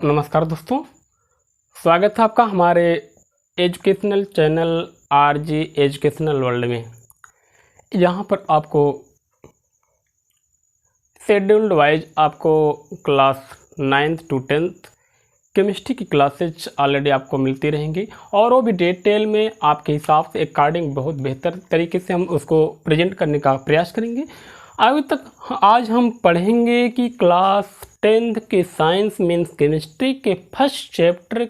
नमस्कार दोस्तों, स्वागत है आपका हमारे educational channel RG educational world में। यहाँ पर आपको शेड्यूल्ड वाइज आपको class 9th to 10th chemistry की क्लासेज ऑलरेडी आपको मिलती रहेंगी और वो भी डिटेल में आपके हिसाब से अकॉर्डिंग बहुत बेहतर तरीके से हम उसको प्रेजेंट करने का प्रयास करेंगे। अभी तक आज हम पढ़ेंगे कि क्लास 10th के साइंस मीन्स केमिस्ट्री के फर्स्ट चैप्टर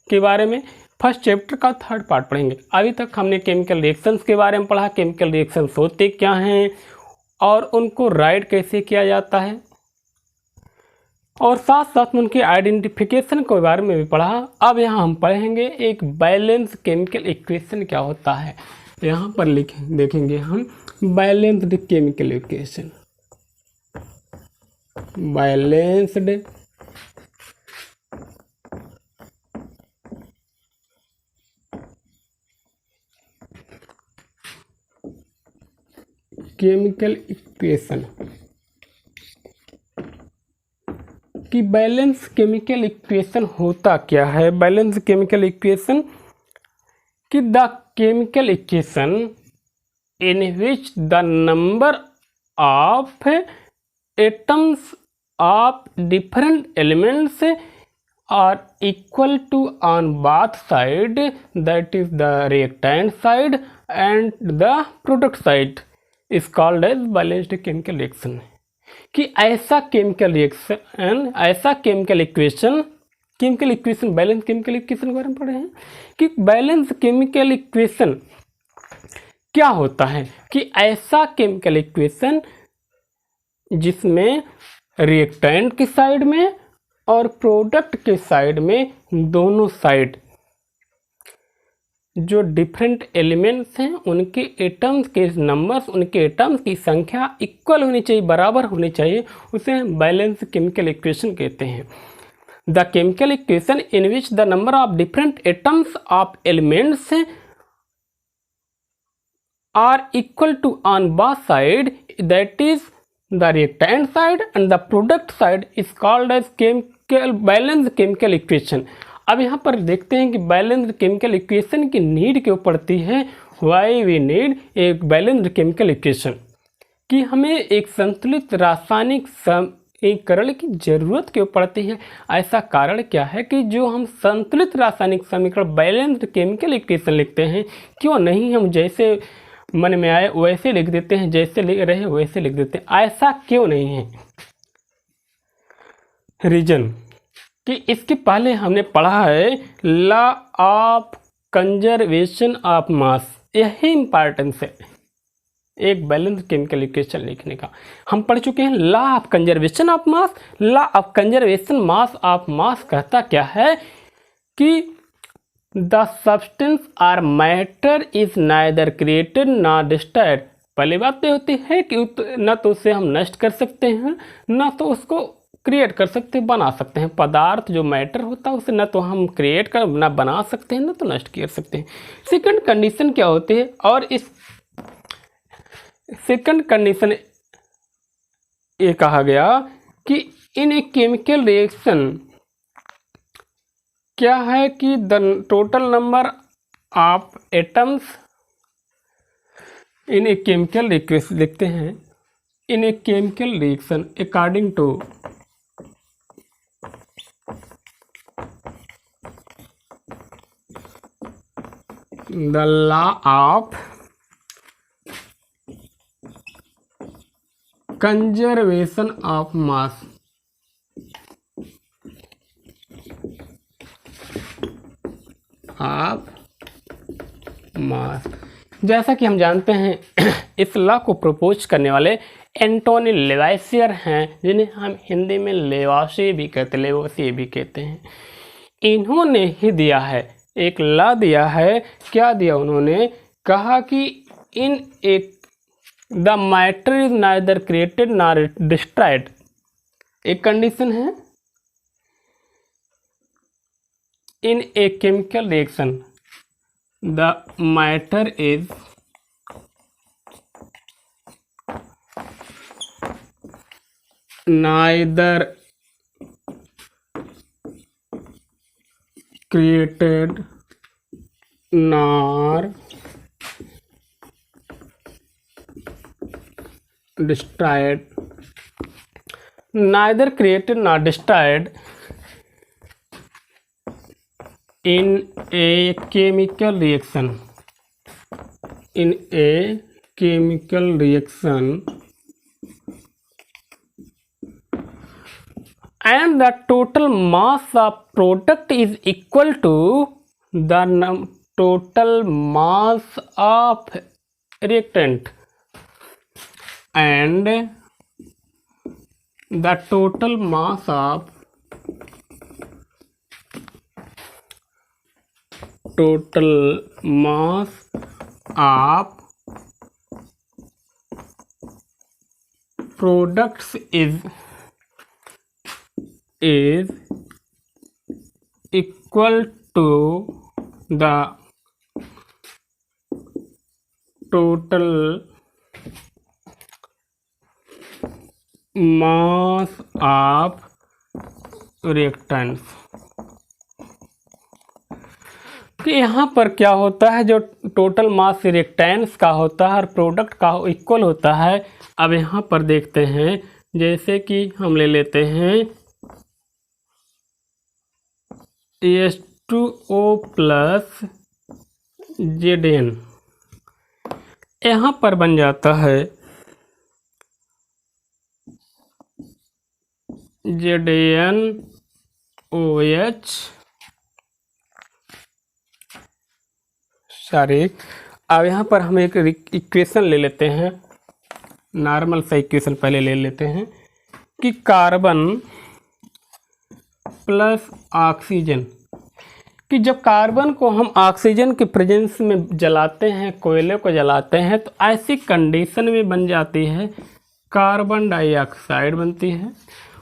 के बारे में। फर्स्ट चैप्टर का थर्ड पार्ट पढ़ेंगे। अभी तक हमने केमिकल रिएक्शंस के बारे में पढ़ा, केमिकल रिएक्शंस होते क्या हैं और उनको राइट कैसे किया जाता है, और साथ साथ में उनके आइडेंटिफिकेशन के बारे में भी पढ़ा। अब यहाँ हम पढ़ेंगे एक बैलेंस केमिकल इक्वेशन क्या होता है। यहाँ पर देखेंगे हम balanced chemical equation. Balanced chemical equation कि बैलेंस केमिकल इक्वेशन होता क्या है। बैलेंस केमिकल इक्वेशन कि the chemical equation in which the number of atoms of different elements are equal to on both side, that is the reactant side and the product side, is called as balanced chemical reaction। कि ऐसा chemical reaction, ऐसा chemical equation, chemical equation balance chemical equation के बारे में पढ़े हैं कि balance chemical equation क्या होता है। कि ऐसा केमिकल इक्वेशन जिसमें रिएक्टेंट की साइड में और प्रोडक्ट के साइड में, दोनों साइड जो डिफरेंट एलिमेंट्स हैं उनके एटम्स के नंबर्स, उनके एटम्स की संख्या इक्वल होनी चाहिए, बराबर होनी चाहिए, उसे बैलेंस केमिकल इक्वेशन कहते हैं। The chemical equation in which the number of different atoms of elements are equal to on both side, that is the reactant side and the product side, is called as chemical balanced chemical equation। अब यहाँ पर देखते हैं कि balanced chemical equation की need क्यों पड़ती है। वाई वी नीड एक बैलेंस्ड केमिकल इक्वेशन, कि हमें एक संतुलित रासायनिक समीकरण की जरूरत क्यों पड़ती है। ऐसा कारण क्या है कि जो हम संतुलित रासायनिक समीकरण बैलेंस्ड केमिकल इक्वेशन लिखते हैं, क्यों नहीं हम जैसे मन में आए वैसे लिख देते हैं, जैसे लिख रहे वैसे लिख देते हैं, ऐसा क्यों नहीं है। रीजन कि इसके पहले हमने पढ़ा है लॉ ऑफ कंजर्वेशन ऑफ मास। यही इंपॉर्टेंस है एक बैलेंस केमिकल इक्वेशन लिखने का। हम पढ़ चुके हैं law of conservation of mass. Law of conservation mass of मास कहता क्या है कि द सब्सटेंस और मैटर इज नाइदर क्रिएटेड ना डिस्ट्रॉयड। पहली बात तो होती है कि न तो उसे हम नष्ट कर सकते हैं, ना तो उसको क्रिएट कर सकते हैं, बना सकते हैं। पदार्थ जो मैटर होता है उसे न तो हम क्रिएट कर ना बना सकते हैं, ना तो नष्ट कर सकते हैं। सेकंड कंडीशन क्या होती है, और इस सेकंड कंडीशन ये कहा गया कि इन ए केमिकल रिएक्शन क्या है कि the total number of atoms in a chemical reaction लिखते हैं। In a chemical reaction according to the law of conservation of mass, of mass. जैसा कि हम जानते हैं इस लॉ को प्रपोज करने वाले एंटोनी लेवासियर हैं, जिन्हें हम हिंदी में लेवासी भी कहते हैं। इन्होंने ही दिया है, एक लॉ दिया है। क्या दिया उन्होंने, कहा कि इन एक the matter is neither created nor destroyed. एक कंडीशन है in a chemical reaction the matter is neither created nor destroyed, neither created nor destroyed in a chemical reaction, in a chemical reaction, and the total mass of product is equal to the total mass of reactant, and the total mass of products is equal to the total mass of reactants। कि यहाँ पर क्या होता है, जो total mass reactants का होता है और प्रोडक्ट का इक्वल होता है। अब यहाँ पर देखते हैं, जैसे कि हम ले लेते हैं H2O प्लस Zn, यहाँ पर बन जाता है ZnOH, सॉरी। अब यहाँ पर हम एक इक्वेशन ले लेते हैं, नॉर्मल सा इक्वेशन पहले ले लेते हैं कि कार्बन प्लस ऑक्सीजन, कि जब कार्बन को हम ऑक्सीजन के प्रेजेंस में जलाते हैं, कोयले को जलाते हैं, तो ऐसी कंडीशन में बन जाती है कार्बन डाइऑक्साइड बनती है,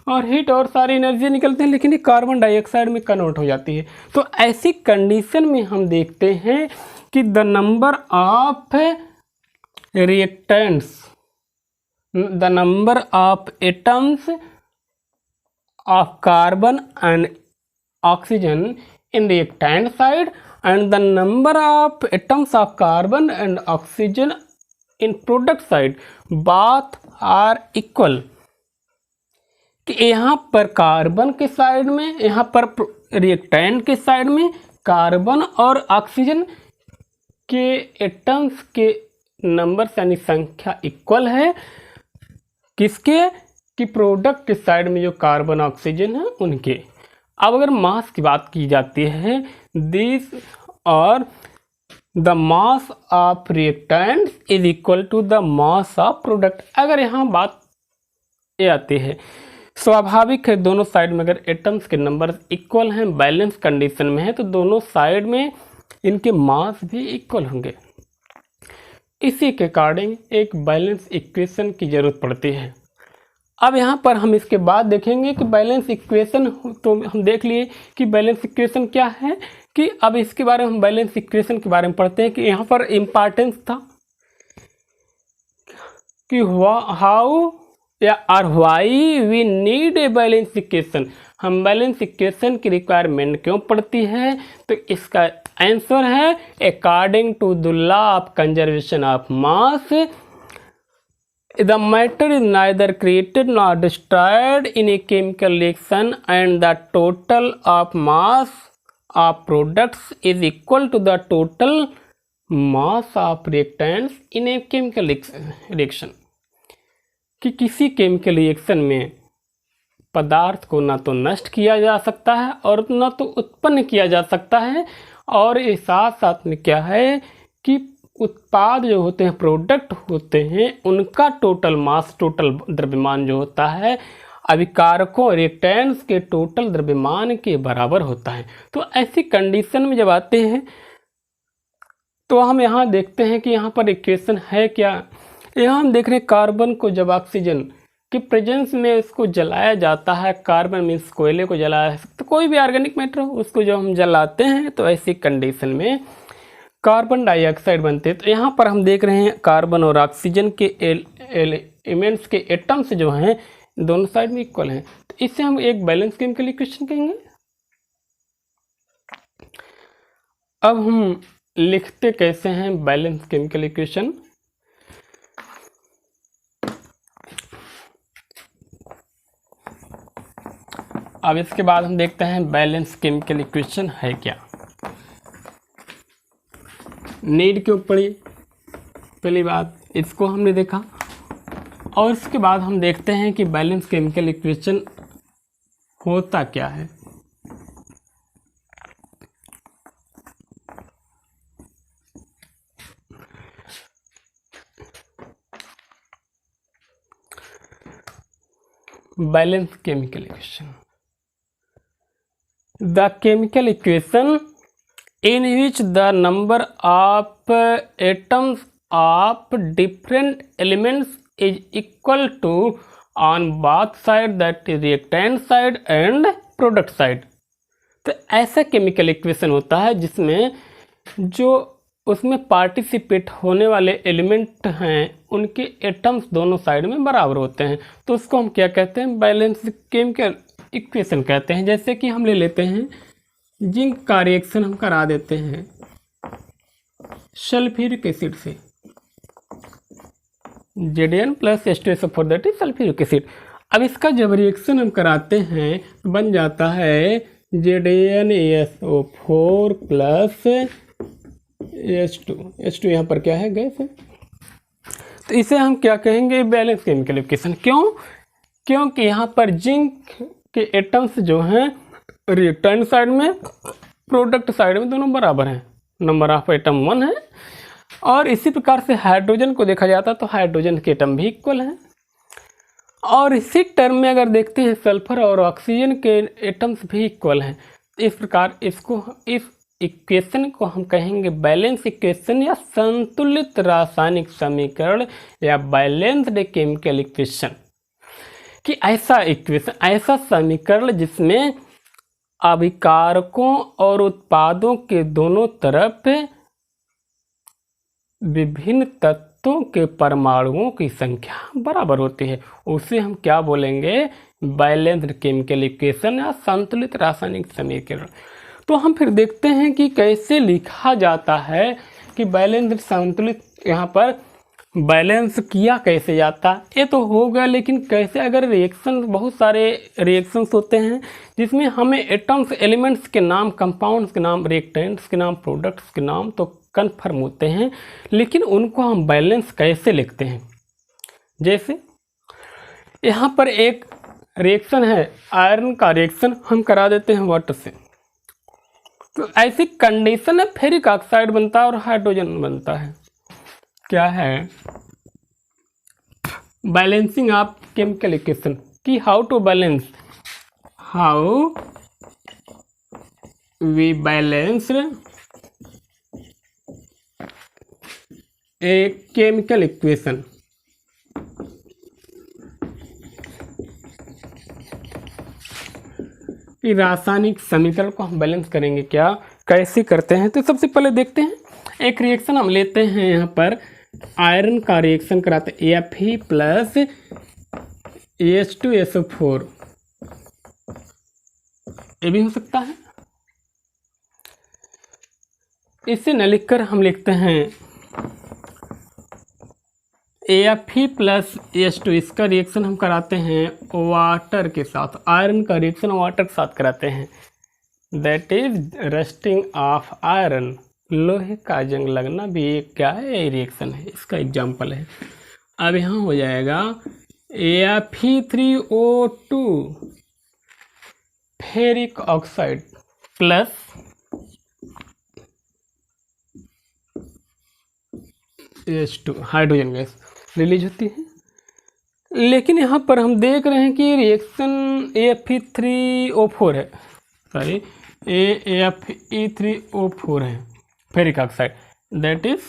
और हीट और सारी एनर्जी निकलती है, लेकिन ये कार्बन डाइऑक्साइड में कन्वर्ट हो जाती है। तो ऐसी कंडीशन में हम देखते हैं कि the number of reactants, the number of atoms of carbon and oxygen in reactant side and the number of atoms of carbon and oxygen in product side both are equal, कि यहाँ पर carbon के side में, यहाँ पर reactant के side में carbon और ऑक्सीजन के एटम्स के नंबर यानी संख्या इक्वल है, किसके, कि प्रोडक्ट के साइड में जो कार्बन ऑक्सीजन है उनके। अब अगर मास की बात की जाती है, दिस और the mass of reactant is equal to the mass of product. अगर यहाँ बात ये आती है, स्वाभाविक है दोनों साइड में अगर एटम्स के नंबर इक्वल हैं, बैलेंस कंडीशन में है, तो दोनों साइड में इनके मास भी इक्वल होंगे। इसी के अकॉर्डिंग एक बैलेंस इक्वेशन की ज़रूरत पड़ती है। अब यहाँ पर हम इसके बाद देखेंगे कि बैलेंस इक्वेशन, तो हम देख लिए कि बैलेंस इक्वेशन क्या है, कि अब इसके बारे में हम बैलेंस इक्वेशन के बारे में पढ़ते हैं कि यहाँ पर इम्पॉर्टेंस था कि हाउ या और why we need a balance equation, हम बैलेंस इक्वेशन की रिक्वायरमेंट क्यों पड़ती है। तो इसका आंसर है according to the law of conservation of mass, the matter is neither created nor destroyed in a chemical reaction and the total of mass of products is equal to the total mass of reactants in a chemical reaction, कि किसी chemical reaction में पदार्थ को ना तो नष्ट किया जा सकता है और ना तो उत्पन्न किया जा सकता है, और ये साथ साथ में क्या है कि उत्पाद जो होते हैं, प्रोडक्ट होते हैं, उनका टोटल मास, टोटल द्रव्यमान जो होता है अभिकारकों रिएक्टेंट्स के टोटल द्रव्यमान के बराबर होता है। तो ऐसी कंडीशन में जब आते हैं तो हम यहाँ देखते हैं कि यहाँ पर इक्वेशन है क्या। यहाँ हम देख रहे हैं कार्बन को जब ऑक्सीजन के प्रेजेंस में इसको जलाया जाता है, कार्बन मीन्स कोयले को जलाया, तो कोई भी ऑर्गेनिक मैटर हो उसको जब हम जलाते हैं तो ऐसी कंडीशन में कार्बन डाइऑक्साइड बनते हैं। तो यहाँ पर हम देख रहे हैं कार्बन और ऑक्सीजन के एलिमेंट्स के एटम्स जो हैं दोनों साइड में इक्वल हैं, तो इससे हम एक बैलेंस केमिकल इक्वेशन कहेंगे। अब हम लिखते कैसे हैं बैलेंस केमिकल इक्वेशन। अब इसके बाद हम देखते हैं बैलेंस केमिकल इक्वेशन है क्या, नीड क्यों पड़ी, पहली बात इसको हमने देखा। और इसके बाद हम देखते हैं कि बैलेंस केमिकल इक्वेशन होता क्या है। Balance chemical equation, the chemical equation in which the number of atoms of different elements is equal to on both side, that is reactant side and product side। तो ऐसा chemical equation होता है जिसमें जो उसमें पार्टिसिपेट होने वाले element हैं उनके एटम्स दोनों साइड में बराबर होते हैं, तो उसको हम क्या कहते हैं, बैलेंस केमिकल इक्वेशन कहते हैं। जैसे कि हम ले लेते हैं जिंक का रिएक्शन हम करा देते हैं सल्फ्यूरिक एसिड से, Zn plus H2SO4 that is sulphuric acid. अब इसका जब रिएक्शन हम कराते हैं तो बन जाता है ZnASO4 प्लस H2 यहाँ पर क्या है, गैस है। तो इसे हम क्या कहेंगे, बैलेंस केमिकल इक्वेशन। क्यों? क्योंकि यहाँ पर जिंक के एटम्स जो हैं रिएक्टेंट साइड में प्रोडक्ट साइड में दोनों बराबर हैं, नंबर ऑफ एटम 1 है। और इसी प्रकार से हाइड्रोजन को देखा जाता तो हाइड्रोजन के एटम भी इक्वल हैं। और इसी टर्म में अगर देखते हैं सल्फर और ऑक्सीजन के एटम्स भी इक्वल हैं। इस प्रकार इसको, इस इक्वेशन को हम कहेंगे बैलेंस इक्वेशन या संतुलित रासायनिक समीकरण या बैलेंस्ड केमिकल इक्वेशन। कि ऐसा इक्वेशन, ऐसा समीकरण जिसमें अभिकारकों और उत्पादों के दोनों तरफ विभिन्न तत्वों के परमाणुओं की संख्या बराबर होती है, उसे हम क्या बोलेंगे, बैलेंस्ड केमिकल इक्वेशन या संतुलित रासायनिक समीकरण। तो हम फिर देखते हैं कि कैसे लिखा जाता है कि बैलेंस्ड संतुलित, यहाँ पर बैलेंस किया कैसे जाता, ये तो हो गया, लेकिन कैसे, अगर रिएक्शन, बहुत सारे रिएक्शंस होते हैं जिसमें हमें एटम्स, एलिमेंट्स के नाम, कंपाउंड्स के नाम, रिएक्टेंट्स के नाम, प्रोडक्ट्स के नाम तो कन्फर्म होते हैं, लेकिन उनको हम बैलेंस कैसे लिखते हैं। जैसे यहाँ पर एक रिएक्शन है, आयरन का रिएक्शन हम करा देते हैं वाटर से, तो ऐसी कंडीशन है फेरिक ऑक्साइड बनता है और हाइड्रोजन बनता है। क्या है, बैलेंसिंग ऑफ केमिकल इक्वेशन कि how to balance, how we balance a chemical equation. रासायनिक समीकरण को हम बैलेंस करेंगे, क्या कैसे करते हैं। तो सबसे पहले देखते हैं, एक रिएक्शन हम लेते हैं, यहाँ पर आयरन का रिएक्शन कराते हैं Fe प्लस H2SO4, ये भी हो सकता है। इसे न लिखकर हम लिखते हैं Fe प्लस H2, इसका रिएक्शन हम कराते हैं वाटर के साथ, आयरन का रिएक्शन वाटर के साथ कराते हैं, that is rusting of iron, लोहे का जंग लगना भी एक क्या है, रिएक्शन है, इसका एग्जाम्पल है। अब यहाँ हो जाएगा Fe3O2 ferric oxide plus H2 hydrogen gas release होती है। लेकिन यहाँ पर हम देख रहे हैं कि रिएक्शन Fe3O4 है, सॉरी Fe3O4 है ferric oxide, that is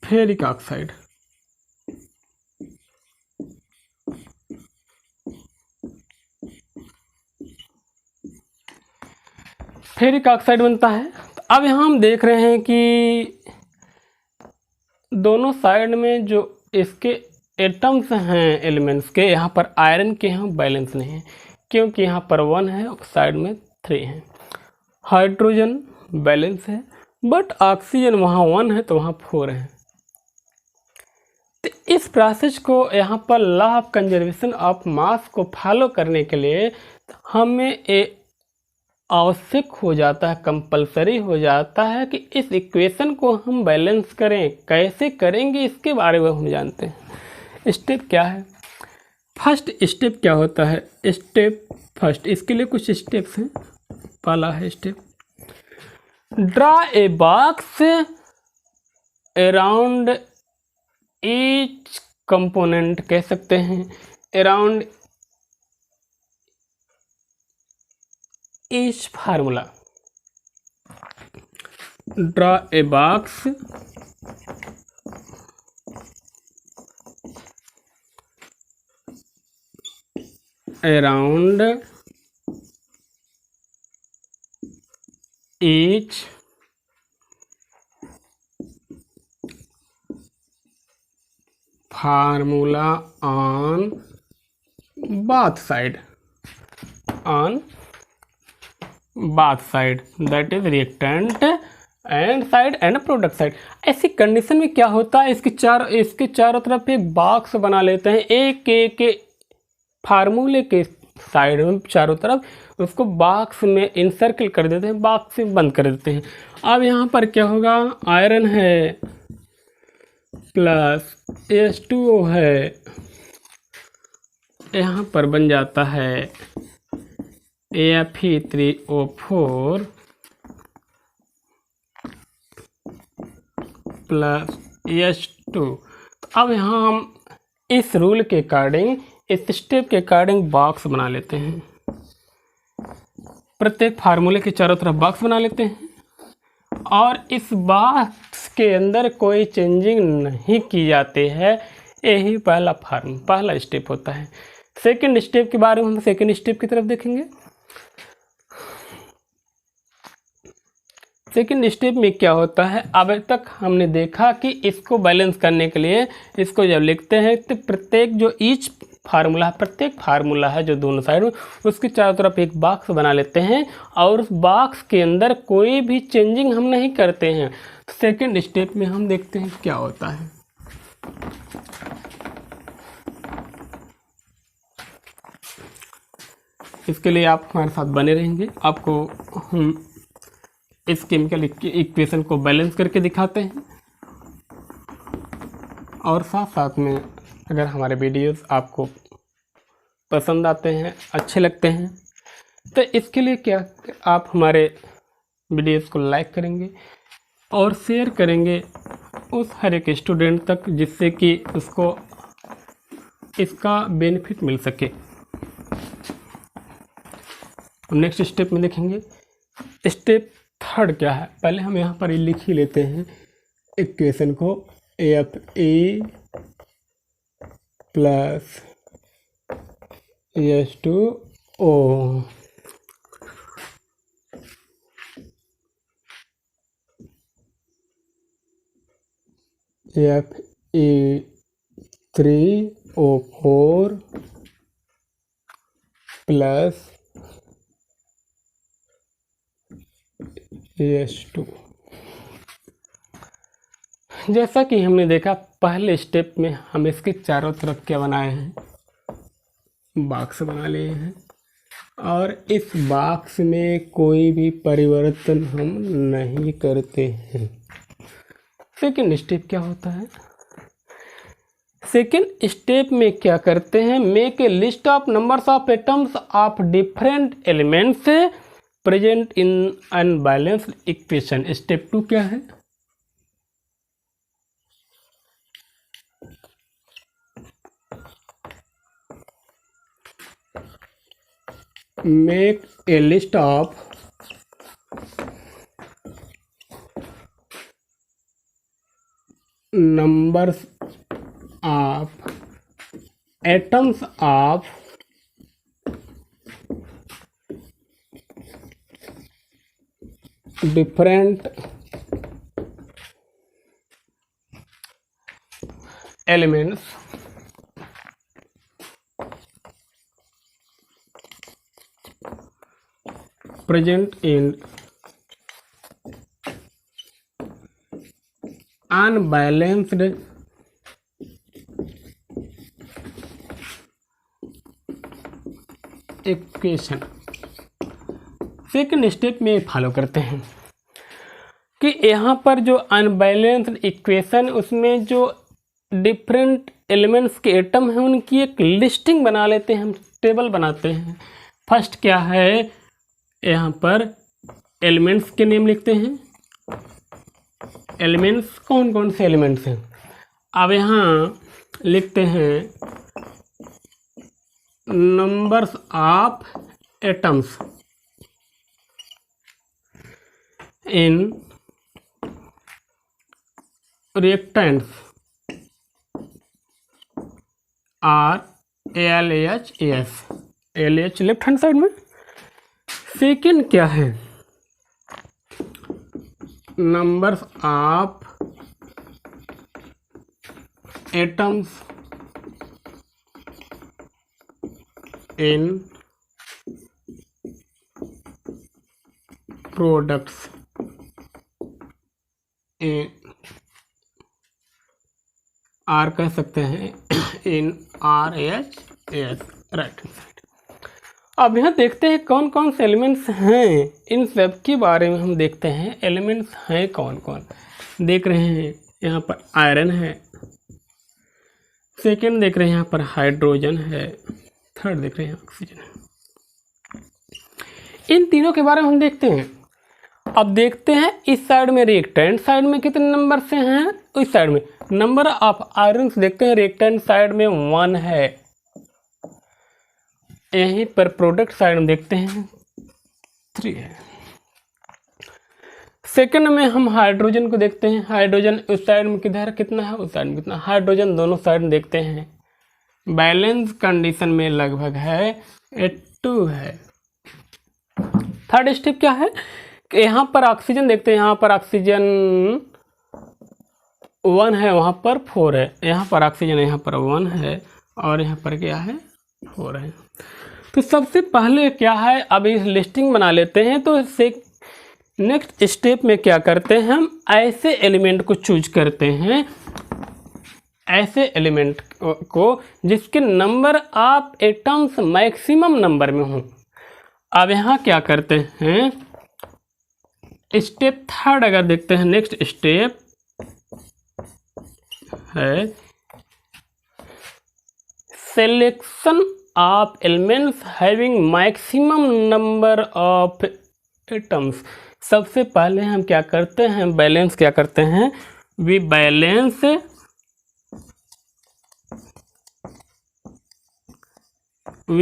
ferric oxide. Ferric oxide बनता है। तो अब यहाँ हम देख रहे हैं कि दोनों साइड में जो इसके एटम्स हैं एलिमेंट्स के, यहाँ पर आयरन के हैं बैलेंस नहीं है, क्योंकि यहाँ पर 1 है और साइड में 3 है। हाइड्रोजन बैलेंस है, बट ऑक्सीजन वहाँ 1 है तो वहाँ 4 है। तो इस प्रोसेस को यहाँ पर लॉ ऑफ कंजर्वेशन ऑफ मास को फॉलो करने के लिए हमें आवश्यक हो जाता है, कंपलसरी हो जाता है कि इस इक्वेशन को हम बैलेंस करें। कैसे करेंगे इसके बारे में हम जानते हैं। स्टेप क्या है, फर्स्ट स्टेप क्या होता है, स्टेप फर्स्ट, इसके लिए कुछ स्टेप्स हैं। पहला है step, draw a box around each component, कह सकते हैं around each formula. Draw a box around each formula on both side, that is reactant and side and product side. ऐसी कंडीशन में क्या होता है, इसके चारों तरफ एक बॉक्स बना लेते हैं, एक फार्मूले के साइड में चारों तरफ उसको बॉक्स में इनसर्कल कर देते हैं, बॉक्स से बंद कर देते हैं। अब यहाँ पर क्या होगा, आयरन है प्लस H2O है, यहाँ पर बन जाता है Fe3O4 प्लस H2। अब यहाँ हम इस रूल के अकॉर्डिंग, इस स्टेप के अकॉर्डिंग बॉक्स बना लेते हैं, प्रत्येक फार्मूले के चारों तरफ बॉक्स बना लेते हैं और इस बॉक्स के अंदर कोई चेंजिंग नहीं की जाती है। यही पहला स्टेप होता है। सेकंड स्टेप के बारे में हम सेकंड स्टेप की तरफ देखेंगे। सेकंड स्टेप में क्या होता है, अब तक हमने देखा कि इसको बैलेंस करने के लिए इसको जब लिखते हैं तो प्रत्येक फार्मूला है जो दोनों साइड में, उसके चारों तरफ एक बॉक्स बना लेते हैं और उस बॉक्स के अंदर कोई भी चेंजिंग हम नहीं करते हैं। सेकंड स्टेप में हम देखते हैं क्या होता है। इसके लिए आप हमारे साथ बने रहेंगे, आपको हम इस केमिकल इक्वेशन को बैलेंस करके दिखाते हैं और साथ साथ में अगर हमारे वीडियोस आपको पसंद आते हैं, अच्छे लगते हैं, तो इसके लिए क्या, आप हमारे वीडियोस को लाइक करेंगे और शेयर करेंगे उस हर एक स्टूडेंट तक जिससे कि उसको इसका बेनिफिट मिल सके। नेक्स्ट स्टेप में देखेंगे। स्टेप थर्ड क्या है, पहले हम यहाँ पर लिख ही लेते हैं इक्वेशन को, Fe plus H2O Fe3O4 plus H2। जैसा कि हमने देखा पहले स्टेप में हम इसके चारों तरफ क्या बनाए हैं, बॉक्स बना लिए हैं और इस बॉक्स में कोई भी परिवर्तन हम नहीं करते हैं। सेकंड स्टेप क्या होता है, सेकंड स्टेप में क्या करते हैं, make a list of numbers of atoms of different elements present in unbalanced equation. Step 2 क्या है, make a list of numbers of atoms of different elements present in unbalanced equation. Second step में follow करते हैं कि यहाँ पर जो unbalanced equation, उसमें जो डिफरेंट एलिमेंट्स के एटम हैं उनकी एक लिस्टिंग बना लेते हैं, हम टेबल बनाते हैं। फर्स्ट क्या है, यहाँ पर एलिमेंट्स के नेम लिखते हैं। एलिमेंट्स कौन कौन से एलिमेंट्स हैं, अब यहाँ लिखते हैं numbers of atoms in reactants are LHS, LH left hand side में। सेकेंड क्या है, numbers of atoms in products in are कह सकते हैं in RHS right hand side. अब यहाँ देखते हैं कौन कौन से एलिमेंट्स हैं, इन सब के बारे में हम देखते हैं एलिमेंट्स हैं कौन कौन। देख रहे हैं यहाँ पर आयरन है, सेकेंड देख रहे हैं यहाँ पर हाइड्रोजन है, थर्ड देख रहे हैं ऑक्सीजन है। इन तीनों के बारे में हम देखते हैं। अब देखते हैं इस साइड में रिएक्टेंट साइड में कितने नंबर से हैं, इस साइड में नंबर ऑफ आयरन्स देखते हैं। रिएक्टेंट साइड में 1 है, यहीं पर प्रोडक्ट साइड में देखते हैं 3 है। सेकंड में हम हाइड्रोजन को देखते हैं, हाइड्रोजन उस साइड में किधर कितना है, उस साइड में कितना। हाइड्रोजन दोनों साइड में देखते हैं, बैलेंस कंडीशन में लगभग है 2 है। थर्ड स्टेप क्या है, यहाँ पर ऑक्सीजन देखते हैं, यहाँ पर ऑक्सीजन 1 है, वहाँ पर 4 है। यहाँ पर ऑक्सीजन यहाँ पर 1 है और यहाँ पर क्या है 4 है। तो सबसे पहले क्या है, अब इस लिस्टिंग बना लेते हैं। तो इससे नेक्स्ट स्टेप में क्या करते हैं, हम ऐसे एलिमेंट को चूज करते हैं, ऐसे एलिमेंट को जिसके number of atoms maximum number में हों। अब यहाँ क्या करते हैं, स्टेप थर्ड अगर देखते हैं, नेक्स्ट स्टेप है selection of elements having maximum number of atoms. सबसे पहले हम क्या करते हैं, बैलेंस क्या करते हैं, we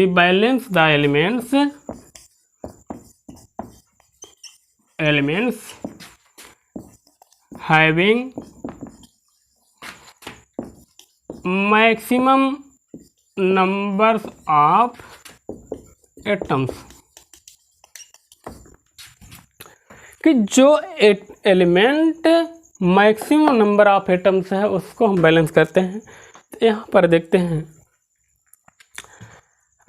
balance the elements having maximum numbers of atoms, कि जो element maximum number of atoms है उसको हम बैलेंस करते हैं। तो यहाँ पर देखते हैं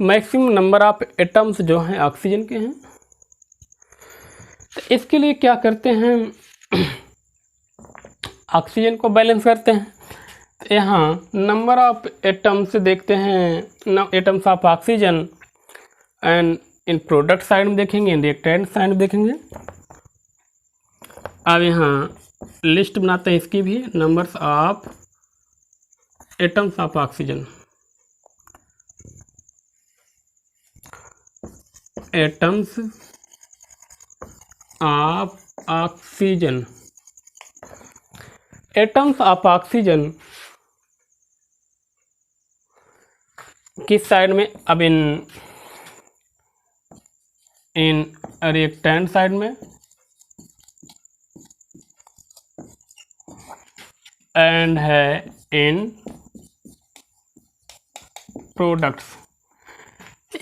मैक्सिमम नंबर ऑफ एटम्स जो हैं ऑक्सीजन के हैं। तो इसके लिए क्या करते हैं, ऑक्सीजन को बैलेंस करते हैं। तो यहाँ नंबर ऑफ एटम्स देखते हैं, atoms of oxygen and in product side में देखेंगे, इन रिएक्टेंट साइड में देखेंगे। अब यहाँ लिस्ट बनाते हैं इसकी भी, numbers of atoms of oxygen, atoms of oxygen, atoms of oxygen किस साइड में, अब इन रिएक्टेंट साइड में एंड है इन प्रोडक्ट्स।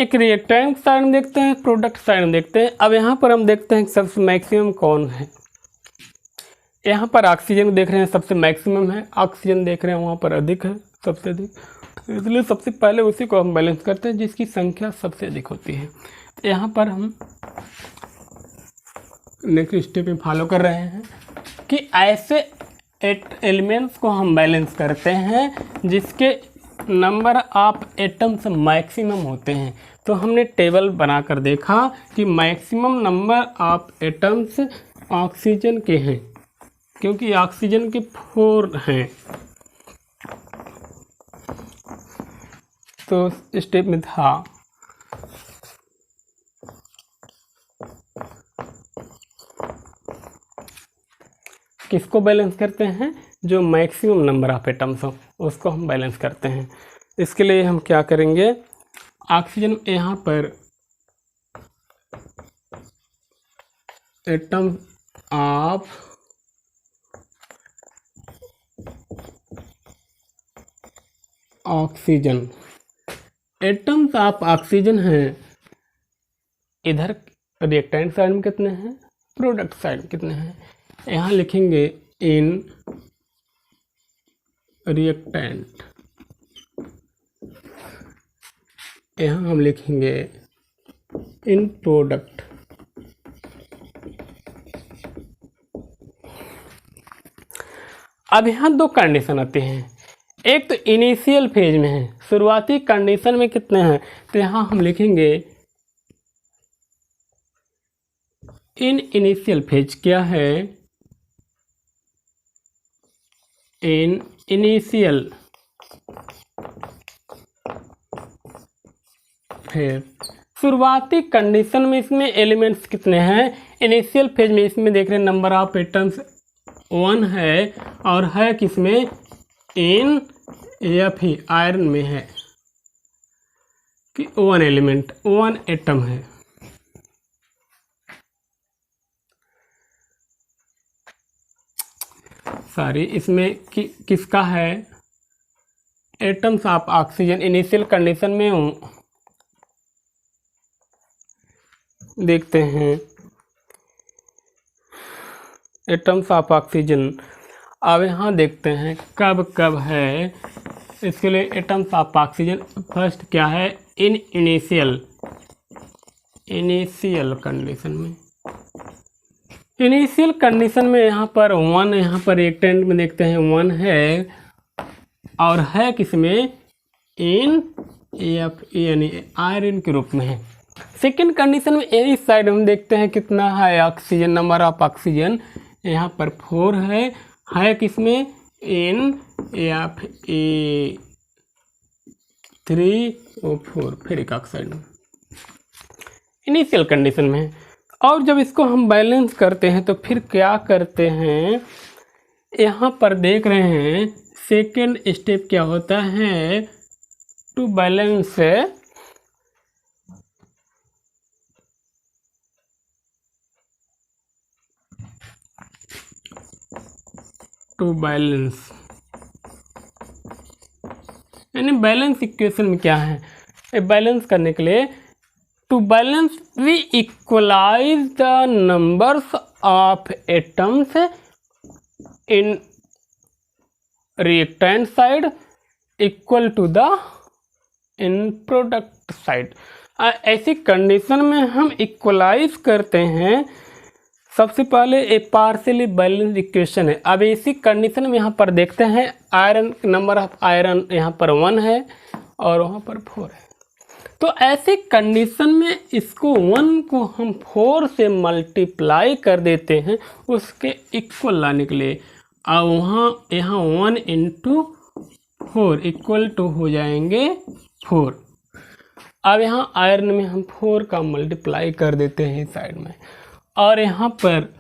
एक रिएक्टेंट साइड में देखते हैं, प्रोडक्ट साइड में देखते हैं। अब यहाँ पर हम देखते हैं सबसे मैक्सिमम कौन है। यहाँ पर ऑक्सीजन देख रहे हैं सबसे मैक्सिमम है, ऑक्सीजन देख रहे हैं वहाँ पर अधिक है, सबसे अधिक, इसलिए सबसे पहले उसी को हम बैलेंस करते हैं जिसकी संख्या सबसे अधिक होती है। तो यहाँ पर हम नेक्स्ट स्टेप में फॉलो कर रहे हैं कि ऐसे एलिमेंट्स को हम बैलेंस करते हैं जिसके नंबर ऑफ एटम्स मैक्सिमम होते हैं। तो हमने टेबल बनाकर देखा कि maximum number of atoms oxygen के हैं, क्योंकि ऑक्सीजन के 4 हैं। तो स्टेप में था किसको बैलेंस करते हैं, जो मैक्सिमम नंबर ऑफ एटम्स हो उसको हम बैलेंस करते हैं। इसके लिए हम क्या करेंगे, ऑक्सीजन यहाँ पर atom of oxygen, atoms of oxygen हैं। इधर रिएक्टेंट साइड में कितने हैं, प्रोडक्ट साइड में कितने हैं, यहाँ लिखेंगे इन रिएक्टेंट, यहाँ हम लिखेंगे इन प्रोडक्ट। अब यहाँ 2 कंडीशन आते हैं, एक तो इनिशियल फेज में है, शुरुआती कंडीशन में कितने हैं, तो यहाँ हम लिखेंगे इन इनिशियल फेज क्या है, इन इनिशियल फेज, शुरुआती कंडीशन में इसमें एलिमेंट्स कितने हैं, इनिशियल फेज में इसमें देख रहे हैं नंबर ऑफ एटम्स 1 है, और है किसमें, इन Fe आयरन में है कि 1 एलिमेंट 1 एटम है। सॉरी, इसमें किसका है, atoms of oxygen initial condition में हूँ। देखते हैं एटम्स ऑफ ऑक्सीजन, अब यहाँ देखते हैं कब कब है। इसके लिए एटम्स ऑफ ऑक्सीजन फर्स्ट क्या है, इन इनिशियल कंडीशन में, इनिशियल कंडीशन में यहाँ पर 1, यहाँ पर रिएक्टेंट में देखते हैं 1 है, और है किसमें, इन यानी आयरन के रूप में है। सेकेंड कंडीशन में इस साइड हम देखते हैं कितना है ऑक्सीजन, नंबर ऑफ ऑक्सीजन यहाँ पर 4 है किसमें, इन Fe3O4 फेरिक ऑक्साइड में, इनिशियल कंडीशन में है। और जब इसको हम बैलेंस करते हैं तो फिर क्या करते हैं, यहाँ पर देख रहे हैं सेकेंड स्टेप क्या होता है, टू बैलेंस यानी बैलेंस इक्वेशन में क्या है, बैलेंस करने के लिए to balance we equalize the numbers of atoms in reactant side equal to the in product side. ऐसी कंडीशन में हम इक्वलाइज करते हैं। सबसे पहले एक पार्शियली बैलेंस इक्वेशन है। अब इसी कंडीशन में यहाँ पर देखते हैं आयरन, नंबर ऑफ आयरन यहाँ पर 1 है और वहाँ पर 4 है। तो ऐसी कंडीशन में इसको 1 को हम 4 से मल्टीप्लाई कर देते हैं उसके इक्वल लाने के लिए। और वहाँ यहाँ 1 × 4 इक्वल टू हो जाएंगे 4। अब यहाँ आयरन में हम 4 का मल्टीप्लाई कर देते हैं साइड में, और यहाँ पर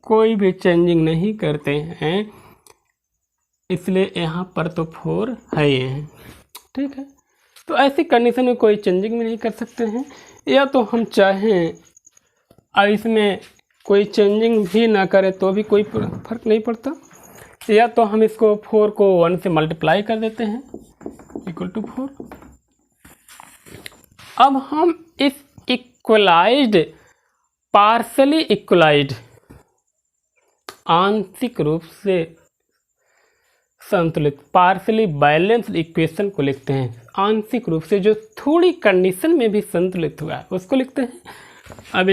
कोई भी चेंजिंग नहीं करते हैं, इसलिए यहाँ पर तो 4 है ही है। ठीक है, तो ऐसी कंडीशन में कोई चेंजिंग भी नहीं कर सकते हैं। या तो हम चाहें और इसमें कोई चेंजिंग भी ना करें तो भी कोई फर्क नहीं पड़ता, या तो हम इसको 4 को 1 से मल्टीप्लाई कर देते हैं इक्वल टू 4। अब हम इस इक्वलाइज्ड, पार्शली इक्वलाइज्ड, आंशिक रूप से संतुलित, पार्शली बैलेंस्ड इक्वेशन को लिखते हैं। आंशिक रूप से जो थोड़ी कंडीशन में भी संतुलित हुआ है उसको लिखते हैं। अब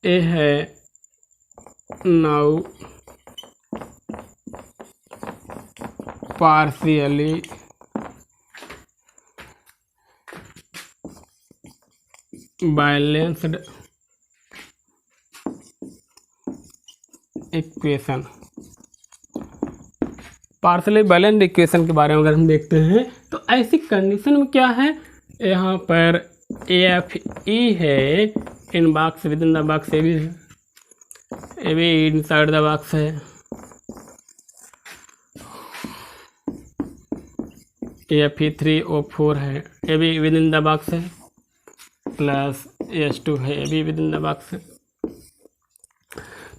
ए है now partially balanced equation. Partially balanced equation के बारे में अगर हम देखते हैं तो ऐसी कंडीशन में क्या है, यहाँ पर एफ ई है in box within the box, A भी इनसाइड द बॉक्स है, Fe3O4 है, ए भी विद इन द बॉक्स है, प्लस S2 है, ए भी विद इन द बॉक्स है।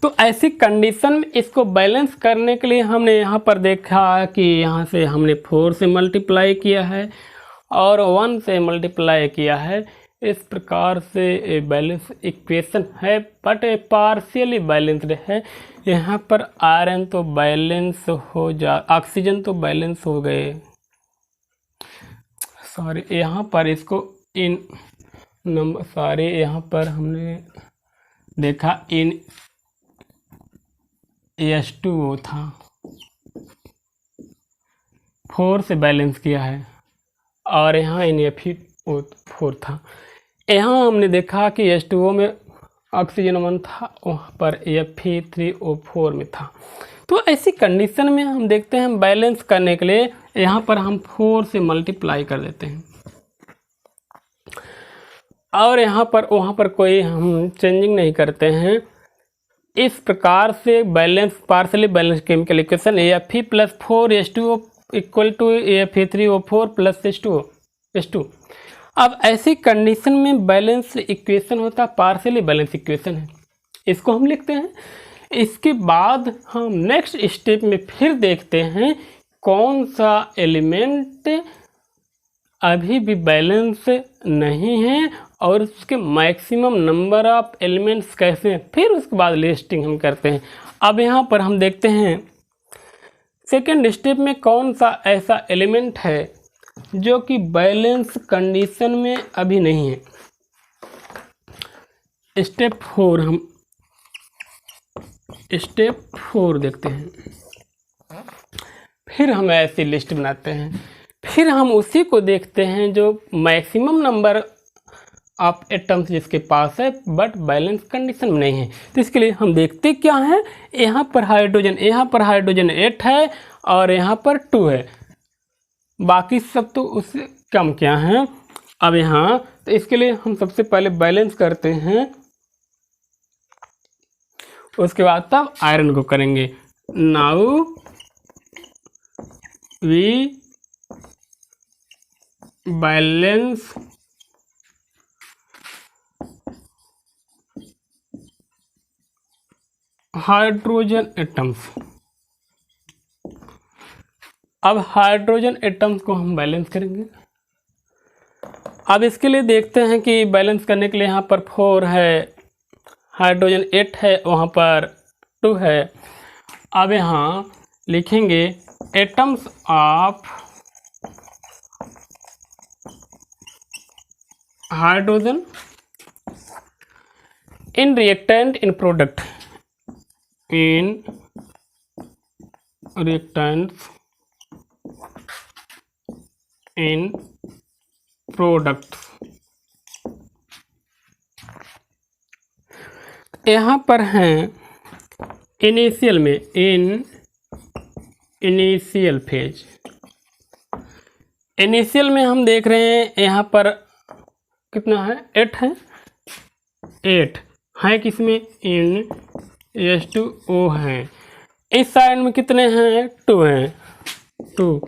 तो ऐसी कंडीशन में इसको बैलेंस करने के लिए हमने यहाँ पर देखा कि यहाँ से हमने 4 से मल्टीप्लाई किया है और 1 से मल्टीप्लाई किया है। इस प्रकार से ए बैलेंस इक्वेशन है, बट ए पार्शियली बैलेंस्ड है। यहाँ पर आयरन तो बैलेंस हो ऑक्सीजन तो बैलेंस हो गए, सॉरी यहाँ पर इसको इन नंबर सॉरी यहाँ पर हमने देखा इन H2O था, 4 से बैलेंस किया है और यहाँ इन Fe4 था। यहाँ हमने देखा कि H2O में ऑक्सीजन 1 था, वहाँ पर Fe3O4 में था। तो ऐसी कंडीशन में हम देखते हैं बैलेंस करने के लिए यहाँ पर हम 4 से मल्टीप्लाई कर देते हैं और यहाँ पर वहाँ पर कोई हम चेंजिंग नहीं करते हैं। इस प्रकार से balance partially balance chemical equation Fe+4H2O equal to Fe3O4 plus H2। अब ऐसी कंडीशन में बैलेंस इक्वेशन होता है, पार्शियली बैलेंस इक्वेशन है, इसको हम लिखते हैं। इसके बाद हम नेक्स्ट स्टेप में फिर देखते हैं कौन सा एलिमेंट अभी भी बैलेंस नहीं है और उसके मैक्सिमम नंबर ऑफ एलिमेंट्स कैसे हैं, फिर उसके बाद लिस्टिंग हम करते हैं। अब यहाँ पर हम देखते हैं सेकेंड स्टेप में कौन सा ऐसा एलिमेंट है जो कि बैलेंस कंडीशन में अभी नहीं है। स्टेप 4 देखते हैं, फिर हम ऐसी लिस्ट बनाते हैं, फिर हम उसी को देखते हैं जो मैक्सिमम नंबर ऑफ एटम्स जिसके पास है बट बैलेंस कंडीशन में नहीं है। तो इसके लिए हम देखते क्या हैं, यहाँ पर हाइड्रोजन 8 है और यहाँ पर 2 है, बाकी सब तो उससे कम क्या हैं। अब यहाँ तो इसके लिए हम सबसे पहले बैलेंस करते हैं, उसके बाद तब आयरन को करेंगे। Now we balance hydrogen atoms. अब हाइड्रोजन एटम्स को हम बैलेंस करेंगे। अब इसके लिए देखते हैं कि बैलेंस करने के लिए यहाँ पर 4 है, हाइड्रोजन 8 है, वहाँ पर 2 है। अब यहाँ लिखेंगे atoms of hydrogen in reactant in product, in reactants in product. यहाँ पर हैं इनिशियल में, इन इनिशियल फेज। इनिशियल में हम देख रहे हैं यहाँ पर कितना है, 8 है, 8 है किसमें, इन H2O है। इस साइड में कितने हैं, 2 हैं, 2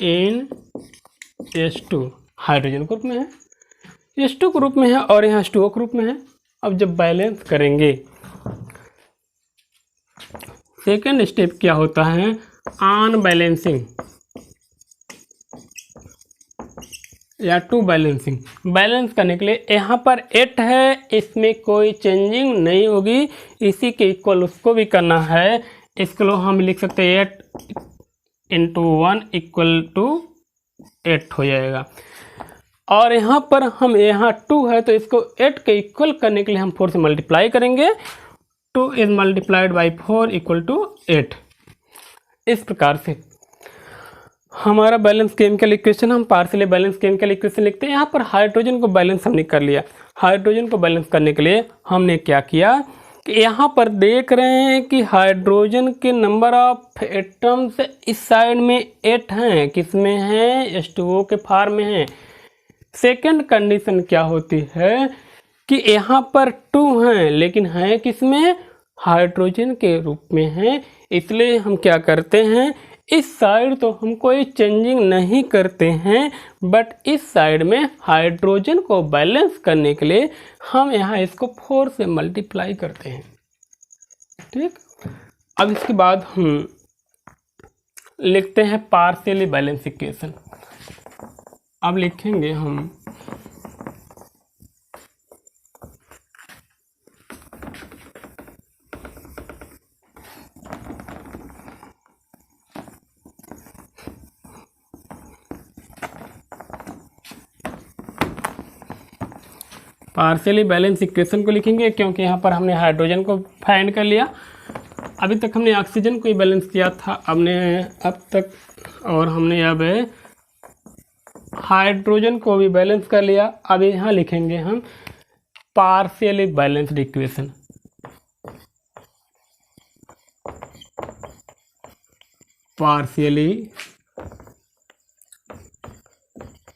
इन H2 हाइड्रोजन ग्रुप में है, H2 ग्रुप में है और यहाँ H2O ग्रुप में है। अब जब बैलेंस करेंगे, सेकेंड स्टेप क्या होता है, ऑन बैलेंसिंग या टू बैलेंसिंग। बैलेंस करने के लिए यहाँ पर 8 है, इसमें कोई चेंजिंग नहीं होगी, इसी के इक्वल उसको भी करना है। इसको हम लिख सकते हैं 8 × 1 = 8 हो जाएगा। और यहाँ पर हम यहाँ 2 है तो इसको 8 के इक्वल करने के लिए हम 4 से मल्टीप्लाई करेंगे। 2 is multiplied by 4 equal to 8। इस प्रकार से हमारा बैलेंस केमिकल इक्वेशन, हम पार्शियली बैलेंस केमिकल इक्वेशन लिखते हैं। यहाँ पर हाइड्रोजन को बैलेंस हमने कर लिया। हाइड्रोजन को बैलेंस करने के लिए हमने क्या किया कि यहाँ पर देख रहे हैं कि हाइड्रोजन के नंबर ऑफ एटम्स इस साइड में 8 हैं, किस में हैं, H2O के फॉर्म में हैं। सेकंड कंडीशन क्या होती है कि यहाँ पर 2 हैं लेकिन हैं किस में, हाइड्रोजन के रूप में हैं। इसलिए हम क्या करते हैं, इस साइड तो हम कोई चेंजिंग नहीं करते हैं, बट इस साइड में हाइड्रोजन को बैलेंस करने के लिए हम यहाँ इसको 4 से मल्टीप्लाई करते हैं। ठीक, अब इसके बाद हम लिखते हैं पार्शियली बैलेंस इक्वेशन। अब लिखेंगे हम पार्शियली बैलेंस इक्वेशन को लिखेंगे क्योंकि यहाँ पर हमने हाइड्रोजन को फाइंड कर लिया। अभी तक हमने ऑक्सीजन को ही बैलेंस किया था, अब तक, और हमने अब हाइड्रोजन को भी बैलेंस कर लिया। अब यहाँ लिखेंगे हम partially balanced equation. Partially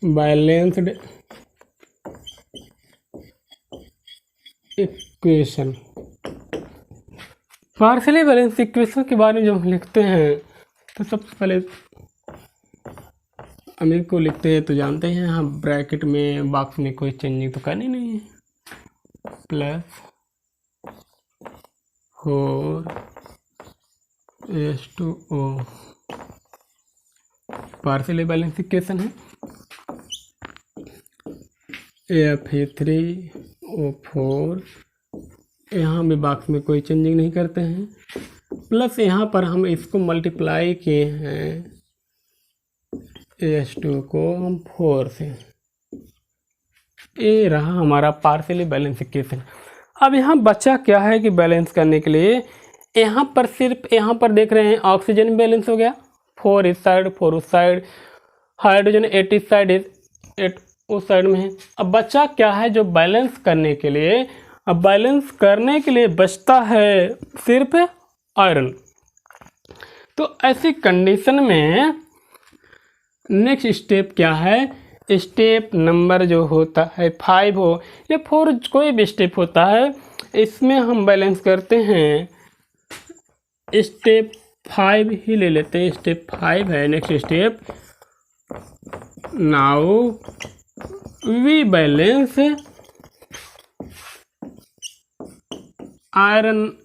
balanced equation. Partially balance equation के बारे में जब हम लिखते हैं तो सबसे पहले अमीर को लिखते हैं तो जानते हैं हम ब्रैकेट में बॉक्स में कोई चेंजिंग तो करनी नहीं है। Plus 4H2O partially balance equation है। Fe3O4, यहाँ भी बॉक्स में कोई चेंजिंग नहीं करते हैं। प्लस यहाँ पर हम इसको मल्टीप्लाई किए हैं H2 को हम 4 से। ये रहा हमारा पार्शियली बैलेंस इक्वेशन। अब यहाँ बचा क्या है कि बैलेंस करने के लिए यहाँ पर सिर्फ यहाँ पर देख रहे हैं ऑक्सीजन बैलेंस हो गया, 4 इस साइड 4 उस साइड, हाइड्रोजन 8 इस साइड 8 उस साइड में है। अब बचा क्या है जो बैलेंस करने के लिए, अब बैलेंस करने के लिए बचता है सिर्फ आयरन। तो ऐसी कंडीशन में नेक्स्ट स्टेप क्या है, स्टेप नंबर जो होता है 5 हो या 4, कोई भी स्टेप होता है, इसमें हम बैलेंस करते हैं। स्टेप 5 ही ले लेते हैं, स्टेप 5 है next step. Now we balance iron.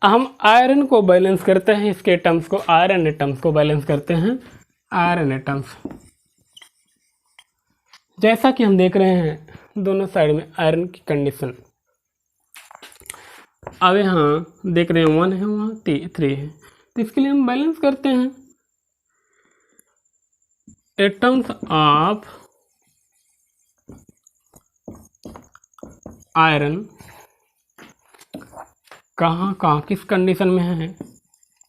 हम आयरन को बैलेंस करते हैं, इसके एटम्स को, आयरन एटम्स को बैलेंस करते हैं, आयरन एटम्स। जैसा कि हम देख रहे हैं दोनों साइड में आयरन की कंडीशन। अब यहाँ देख रहे हैं 1 है, वहाँ 3 है, तो इसके लिए हम बैलेंस करते हैं। एटम्स ऑफ आयरन कहाँ किस कंडीशन में है,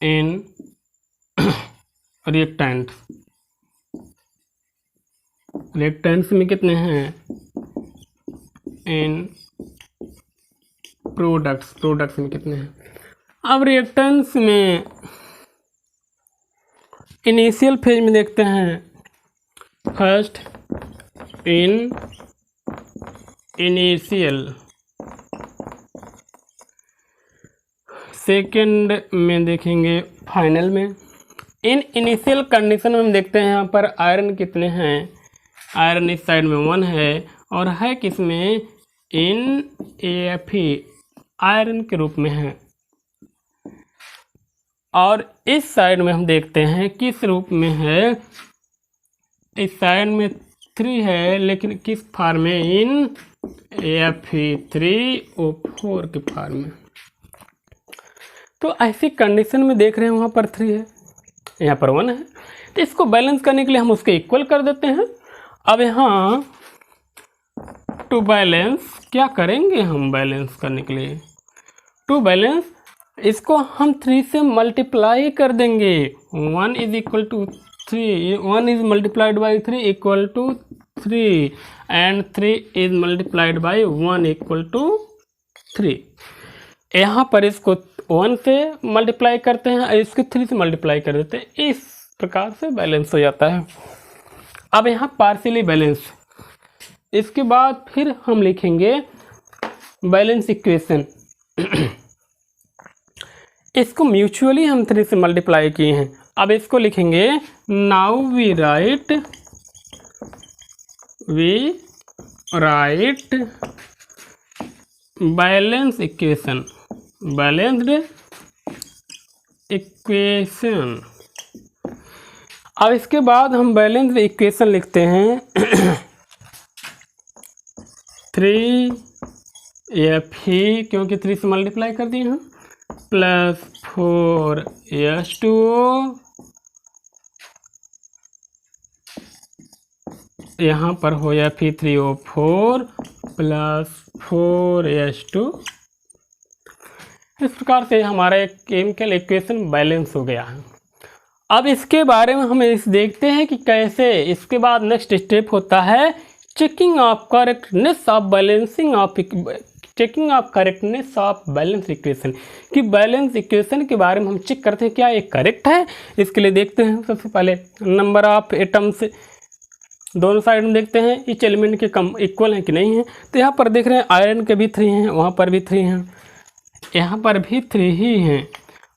इन रिएक्टेंट्स में कितने हैं, इन प्रोडक्ट्स में कितने हैं। अब रिएक्टेंट्स में इनिशियल फेज में देखते हैं, फर्स्ट इन इनिशियल, सेकेंड में देखेंगे फाइनल में। इन इनिशियल कंडीशन में हम देखते हैं यहाँ पर आयरन कितने हैं, आयरन इस साइड में 1 है और है किसमें, इन Fe आयरन के रूप में है। और इस साइड में हम देखते हैं किस रूप में है, इस साइड में 3 है लेकिन किस फॉर्म में, इन Fe3O4 के फॉर्म में। तो ऐसी कंडीशन में देख रहे हैं वहाँ पर 3 है, यहाँ पर 1 है, तो इसको बैलेंस करने के लिए हम उसके इक्वल कर देते हैं। अब यहाँ टू बैलेंस क्या करेंगे हम बैलेंस करने के लिए, टू बैलेंस इसको हम 3 से मल्टीप्लाई कर देंगे। 1 is equal to 3, 1 is multiplied by 3 equal to 3 and 3 is multiplied by 1 equal to 3। यहाँ पर इसको 1 से मल्टीप्लाई करते हैं, इसको 3 से मल्टीप्लाई कर देते हैं, इस प्रकार से बैलेंस हो जाता है। अब यहाँ पार्शियली बैलेंस, इसके बाद फिर हम लिखेंगे बैलेंस इक्वेशन। इसको म्यूचुअली हम 3 से मल्टीप्लाई किए हैं। अब इसको लिखेंगे now we write balance equation, balanced equation. अब इसके बाद हम बैलेंस इक्वेशन लिखते हैं 3Fe, क्योंकि 3 से मल्टीप्लाई कर दिए हम, प्लस 4H2O, यहाँ पर हो या Fe3O4 प्लस 4H2। इस प्रकार से हमारा एक केमिकल इक्वेशन बैलेंस हो गया है। अब इसके बारे में हम इस देखते हैं कि कैसे इसके बाद नेक्स्ट स्टेप होता है checking of correctness of balancing of checking of correctness of balance equation, कि बैलेंस इक्वेशन के बारे में हम चेक करते हैं क्या ये करेक्ट है। इसके लिए देखते हैं सबसे पहले नंबर ऑफ एटम्स, दोनों साइड में देखते हैं इच एलिमेंट के कम इक्वल हैं कि नहीं है। तो यहाँ पर देख रहे हैं आयरन के भी 3 हैं, वहाँ पर भी 3 हैं, यहाँ पर भी 3 ही हैं।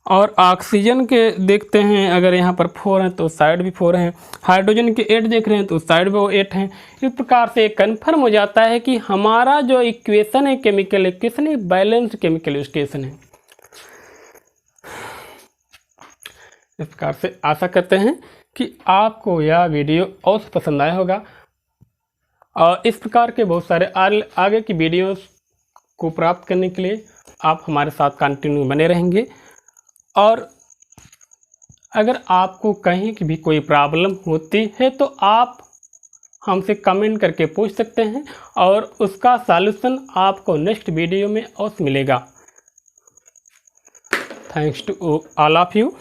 और ऑक्सीजन के देखते हैं, अगर यहाँ पर 4 हैं तो उस साइड भी 4 हैं। हाइड्रोजन के 8 देख रहे हैं तो उस साइड भी वो 8 हैं। इस प्रकार से कन्फर्म हो जाता है कि हमारा जो इक्वेशन है केमिकल इक्वेशन है बैलेंस्ड केमिकल इक्वेशन है। इस प्रकार से आशा करते हैं कि आपको यह वीडियो अवश्य पसंद आया होगा और इस प्रकार के बहुत सारे आगे की वीडियोस को प्राप्त करने के लिए आप हमारे साथ कंटिन्यू बने रहेंगे। और अगर आपको कहीं की भी कोई प्रॉब्लम होती है तो आप हमसे कमेंट करके पूछ सकते हैं और उसका सॉल्यूशन आपको नेक्स्ट वीडियो में अवश्य मिलेगा। Thanks to all of you.